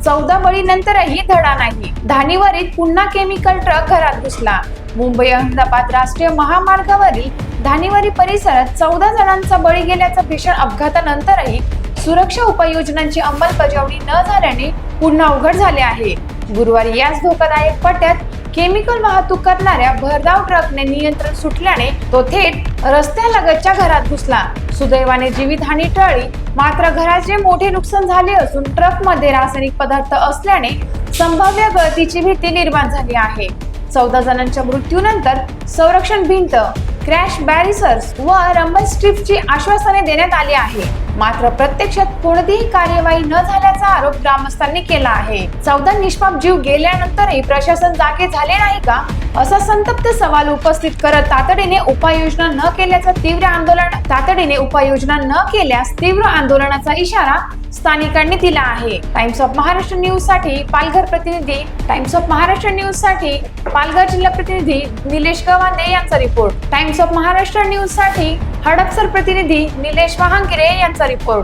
14 बळीनंतरही धडा नाही. धानीवरील पुन्हा केमिकल ट्रक घरात घुसला. मुंबई अहमदाबाद राष्ट्रीय महामार्गावरील धानीवरी परिसरात 14 जणांचा बळी गेल्याच्या भीषण अपघातानंतरही सुरक्षा उपाययोजनांची अंमलबजावणी न झाल्याने पुन्हा अवघड झाले आहे. गुरुवारी याच धोकादायक पट्ट्यात केमिकल वाहतूक करणाऱ्या भरधाव ट्रकने नियंत्रण सुटल्याने तो थेट रस्त्यालगतच्या घरात घुसला. सुदैवाने जीवितहानी टळली, मात्र घराचे मोठे नुकसान झाले असून ट्रकमध्ये रासायनिक पदार्थ असल्याने संभाव्य गळतीची भीती निर्माण झाली आहे. 14 जणांच्या मृत्यूनंतर संरक्षण भिंत, क्रॅश बॅरिसर्स व रंबल स्ट्रिपची आश्वासने देण्यात आली आहे, मात्र प्रत्यक्षात कोणतीही कार्यवाही न झाल्याचा आरोप ग्रामस्थांनी केला आहे. 14 निष्पाप जीव गेल्यानंतरही प्रशासन जागे झाले नाही का, असा संतप्त सवाल उपस्थित करत तातडीने उपाययोजना न केल्यास तीव्र आंदोलनाचा इशारा स्थानिकांनी दिला आहे. टाइम्स ऑफ महाराष्ट्र न्यूज साठी पालघर जिल्हा प्रतिनिधी निलेश गवांदे यांचा report. Times of Maharashtra news साठी हडपसर प्रतिनिधी निलेश वाहंगिरे यांचा रिपोर्ट.